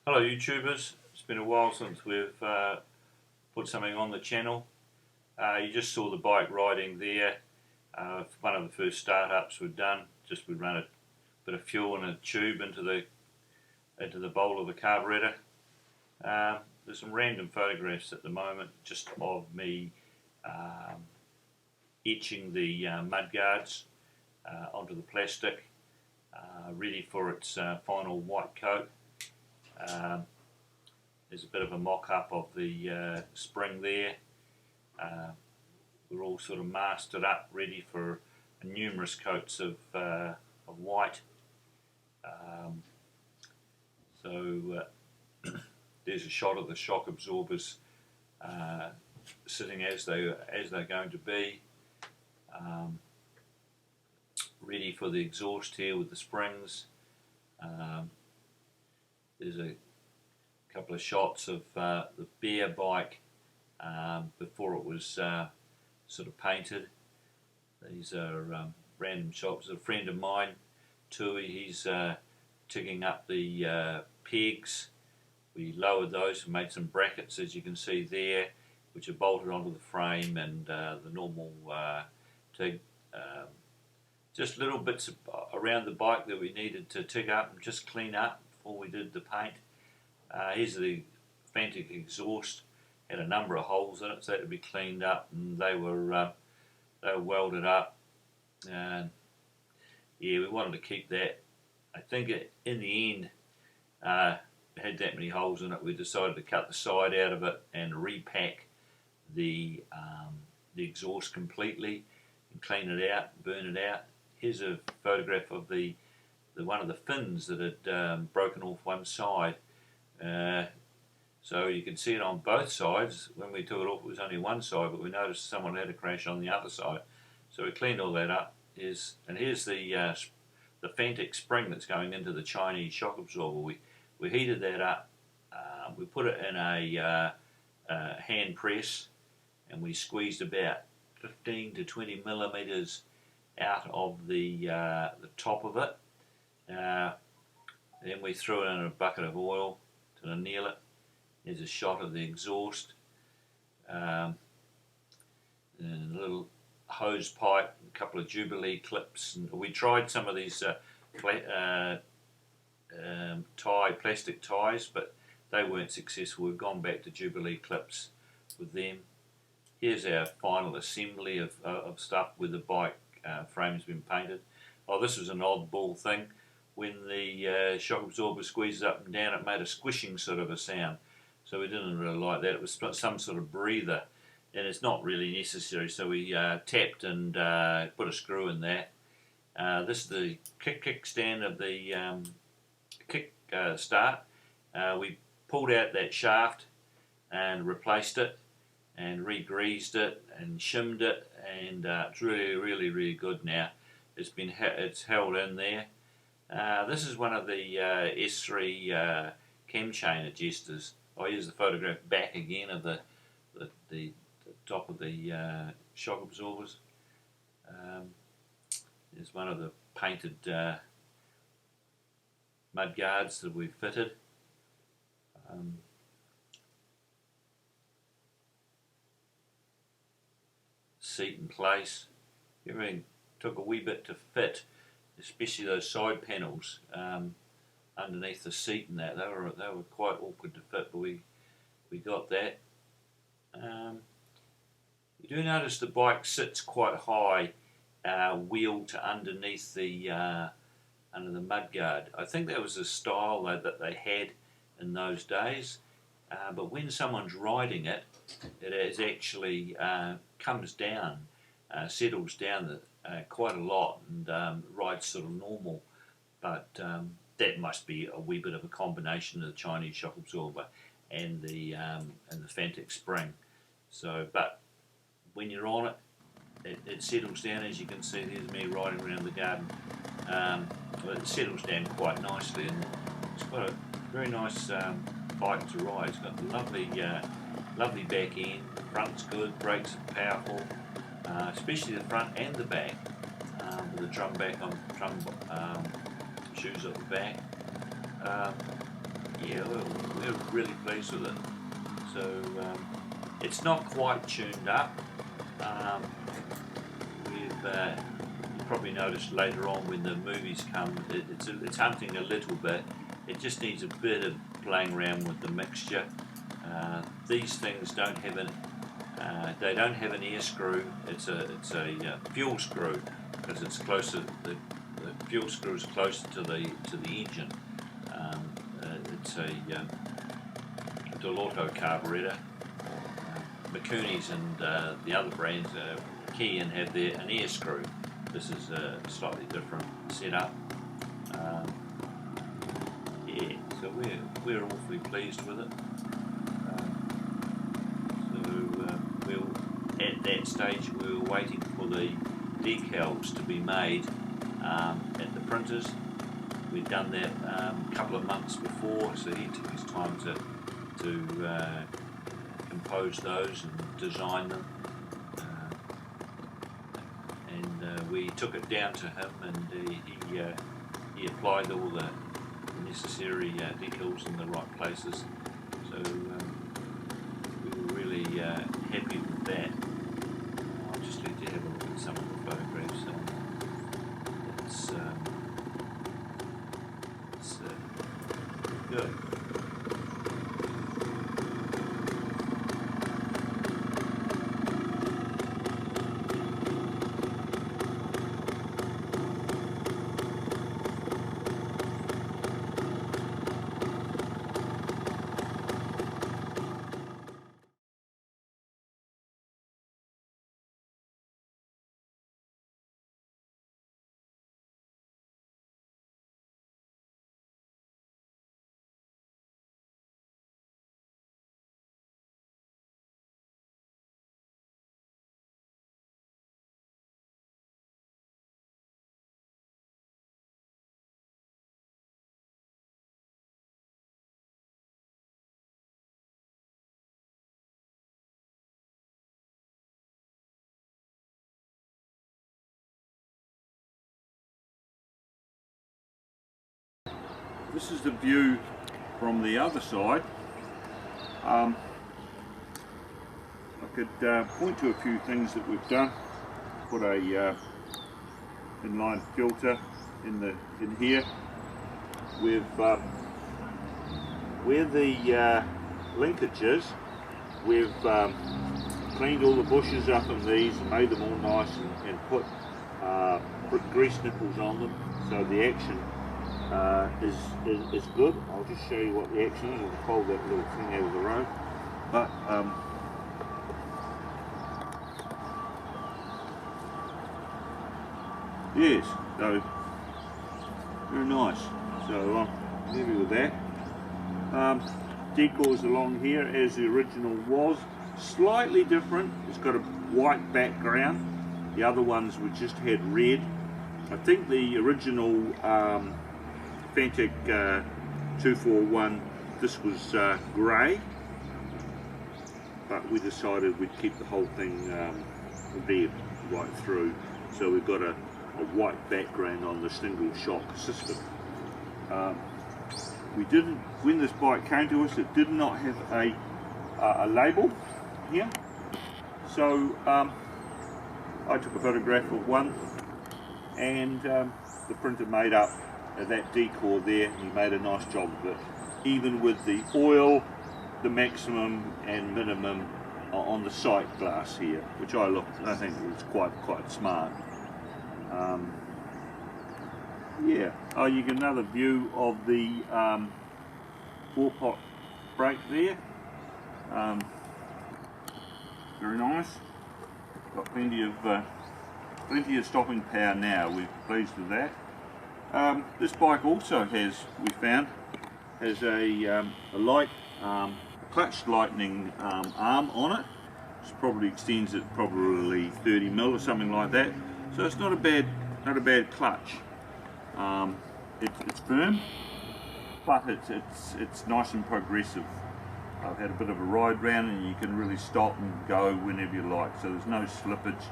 Hello YouTubers, it's been a while since we've put something on the channel. You just saw the bike riding there. One of the first startups we've done. We run a bit of fuel and a tube into the bowl of the carburetor. There's some random photographs at the moment just of me etching the mud guards onto the plastic, ready for its final white coat. There's a bit of a mock-up of the spring there. We're all sort of mastered up, ready for numerous coats of white. There's a shot of the shock absorbers sitting as they're going to be, ready for the exhaust here with the springs. There's a couple of shots of the beer bike before it was sort of painted. These are random shots. A friend of mine, Tui, he's ticking up the pegs. We lowered those and made some brackets, as you can see there, which are bolted onto the frame and the normal TIG. Just little bits around the bike that we needed to TIG up and just clean up before we did the paint. Here's the Fantic exhaust. Had a number of holes in it, so it had to be cleaned up, and they were welded up. And yeah, we wanted to keep that. I think in the end, it had that many holes in it. We decided to cut the side out of it and repack the exhaust completely and clean it out, burn it out. Here's a photograph of the one of the fins that had broken off one side. So you can see it on both sides. When we took it off, it was only one side, but we noticed someone had a crash on the other side. So we cleaned all that up. Here's the Fantic spring that's going into the Chinese shock absorber. We heated that up. We put it in a hand press, and we squeezed about 15 to 20 millimeters out of the top of it. Then we threw it in a bucket of oil to anneal it. There's a shot of the exhaust, and a little hose pipe, a couple of Jubilee clips. And we tried some of these plastic ties, but they weren't successful. We've gone back to Jubilee clips with them. Here's our final assembly of stuff with the bike frame's been painted. Oh, this was an oddball thing. When the shock absorber squeezes up and down, it made a squishing sort of a sound. So we didn't really like that. It was some sort of breather, and it's not really necessary. So we tapped and put a screw in that. This is the kickstand of the kick start. We pulled out that shaft and replaced it and re-greased it and shimmed it, and it's really good now. It's held in there. This is one of the S3 cam chain adjusters. Here's the photograph back again of the top of the shock absorbers. There's one of the painted mud guards that we fitted. Seat in place. Everything took a wee bit to fit, especially those side panels underneath the seat and that. They were quite awkward to fit, but we got that. You do notice the bike sits quite high, wheeled to underneath the under the mudguard. I think that was a style that they had in those days. But when someone's riding it, it is actually comes down, settles down quite a lot, and rides sort of normal. But that must be a wee bit of a combination of the Chinese shock absorber and the Fantic spring. So, but when you're on it, it settles down. As you can see, there's me riding around the garden. It settles down quite nicely, and it's got a very nice bike to ride. It's got lovely back end. The front's good, brakes are powerful, especially the front and the back, with the drum shoes at the back. yeah, we're really pleased with it. So it's not quite tuned up. Um, you probably noticed later on when the movies come, it's hunting a little bit. It just needs a bit of playing around with the mixture. These things don't have they don't have an air screw. It's a fuel screw, because it's closer. The fuel screw is closer to the engine. It's a Delorto carburetor. Mikuni's and the other brands, Key and have an air screw. This is a slightly different setup. Yeah, so we're awfully pleased with it. At that stage we were waiting for the decals to be made at the printers. We'd done that a couple of months before, so he took his time to compose those and design them. We took it down to him, and he applied all the necessary decals in the right places. So we were really happy with that. I'll just let you have a look at some of the photographs. It's good. This is the view from the other side. I could point to a few things that we've done. Put a inline filter in here. We've where the linkage is, we've cleaned all the bushes up in these and made them all nice, and put grease nipples on them, so the action is good. I'll just show you what the action is. I'll fold that little thing out of the road. But yes, so very nice. So I'm happy with that. Decals along here as the original was, slightly different. It's got a white background. The other ones we just had red. I think the original Fantic 241, this was grey, but we decided we'd keep the whole thing red right through, so we've got a white background on the single shock system. We didn't, when this bike came to us, it did not have a label here, so I took a photograph of one, and the printer made up that decal there, and he made a nice job of it, even with the oil, the maximum and minimum on the sight glass here, which I think was quite smart. Yeah. Oh, you get another view of the 4-pot brake there. Very nice. Got plenty of stopping power now. We're pleased with that. This bike also has, we found, has a light clutch lightning arm on it. It probably extends it probably 30 mil or something like that. So it's not a bad clutch. It's firm, but it's nice and progressive. I've had a bit of a ride round, and you can really stop and go whenever you like, so there's no slippage.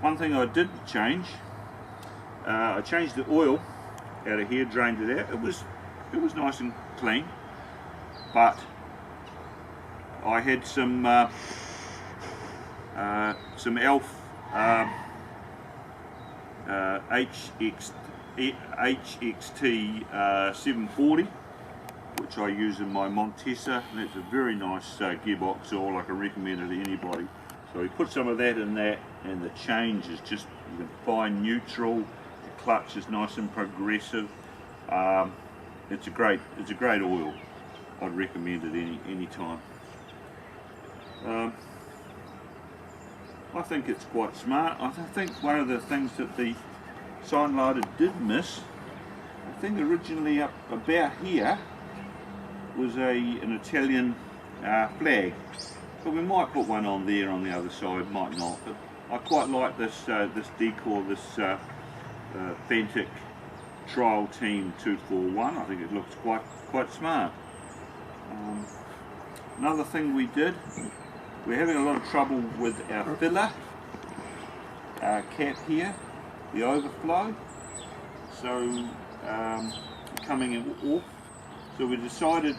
One thing I did change, I changed the oil out of here, drained it out. It was nice and clean. but I had some ELF HXT 740, which I use in my Montesa, and it's a very nice gearbox oil. I can recommend it to anybody. So we put some of that in that, and the change is just, you can find neutral. The clutch is nice and progressive. It's a great oil. I'd recommend it any time. I think it's quite smart. I think one of the things that the Signlighter did miss, I think originally up about here was an Italian flag, but we might put one on there on the other side, might not. But I quite like this this decal, this Fantic Trial Team 241. I think it looks quite smart. Another thing we did, we're having a lot of trouble with our filler cap here, the overflow, so coming off. So we decided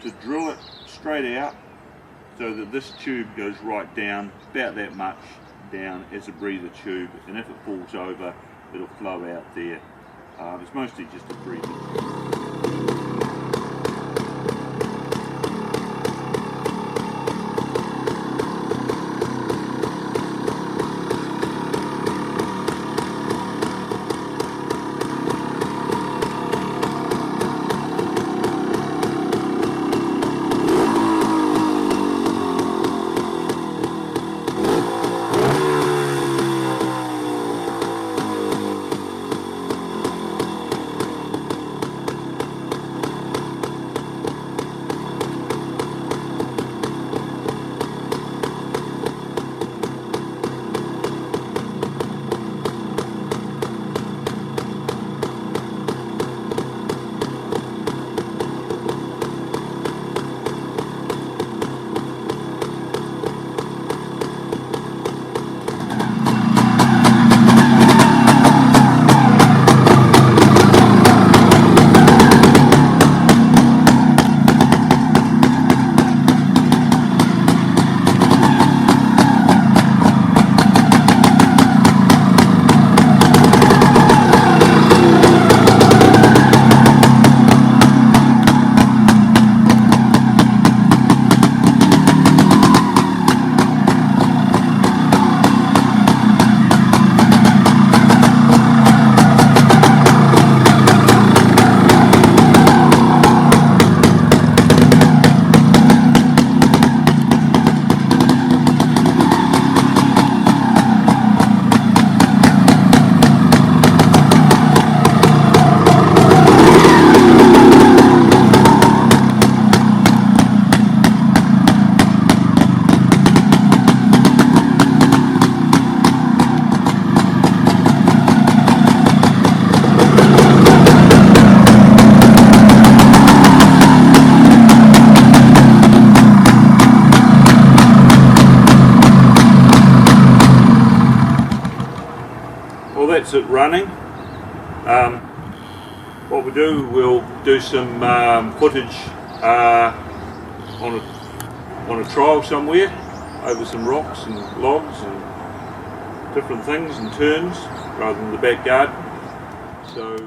to drill it straight out so that this tube goes right down, about that much down as a breather tube, and if it falls over, it'll flow out there. It's mostly just a breather. Well, that's it running. What we'll do some footage on a trial somewhere over some rocks and logs and different things and turns rather than the back garden. So